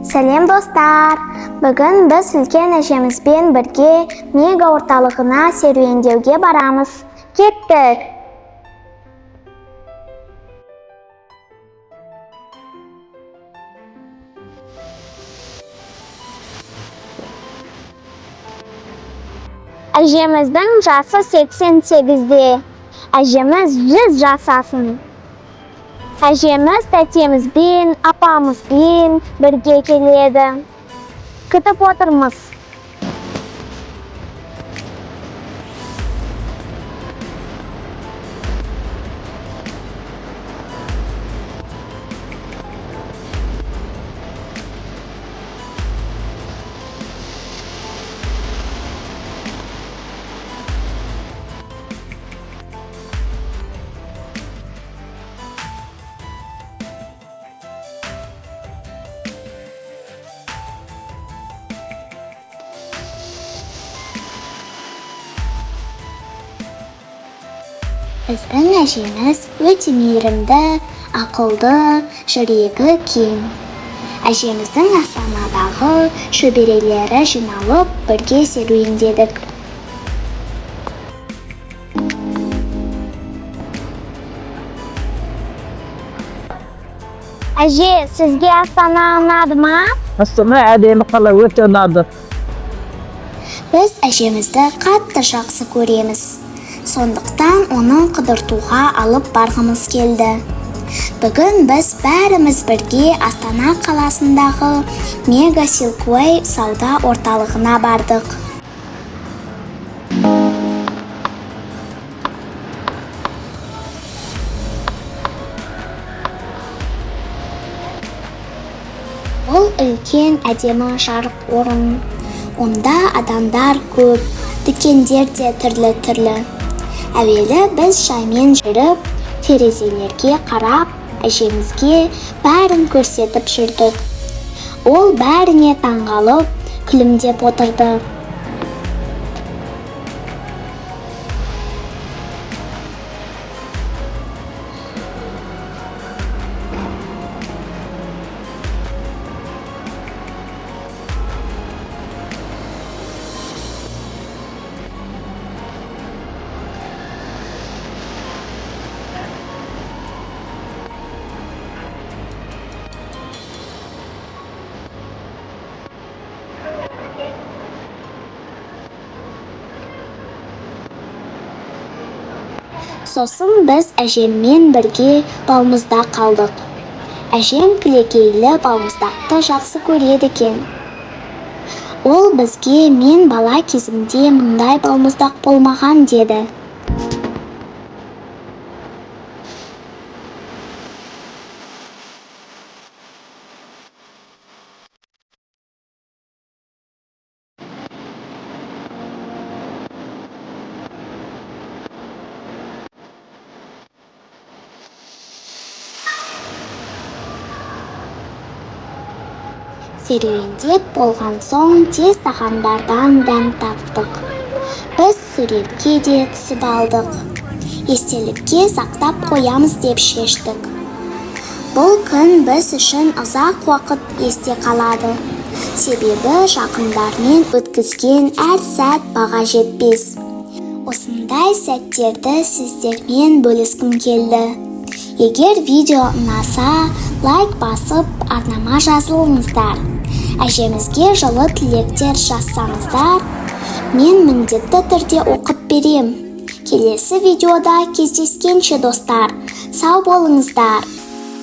Сәлем достар! Бүгін біз үлкен әжемізбен бірге мега орталығына серуендеуге барамыз. Кеттік! Әжеміздің жасы 88-де. Әжеміз 100 жасасын. Әжеміз тәтемізбен, апамызбен бірге келеді. Күтіп отырмыз. Біздің әжеміз өте мейірімді, ақылды, жүрегі кең. Әжеміздің астанадағы шөберелері жиналып, бірге серуендедік. Әже, сізге Астана ұнады ма? Астана әдемі қала, өте ұнады. Біз әжемізді қатты жақсы көреміз. Сондықтан оны қыдыртуға алып барғымыз келді. Бүгін біз бәріміз бірге Астана қаласындағы Мега Силквей сауда орталығына бардық. Бұл үлкен әдемі жарық орын. Онда адамдар көп, дүкендер де түрлі-түрлі. Әуелі біз шаймен жүріп, терезелерге қарап, әжемізге бәрін көрсетіп жүрдік. Ол бәріне таңғалып, күлімдеп отырды. Сосын біз әжеммен бірге балмұздақ қалдық. Әжем кілекейлі балмұздақты жақсы көреді екен. Ол бізге мен бала кезімде мұндай балмұздақ болмаған деді. Серуендеп болған соң тез тағамдардан дәм таттық. Біз суретке де түсіп алдық. Естелікке сақтап қоямыз деп шештік. Бұл күн біз үшін ұзақ уақыт есте қалады. Себебі жақындармен өткізген әр сәт баға жетпес. Осындай сәттерді сіздермен бөліскім келді. Егер видео ұнаса, лайк басып, арнама жазылыңыздар. Әжемізге жылы тілектер жазсаңыздар, мен міндетті түрде оқып берем. Келесі видеода кездескенше достар, сау болыңыздар.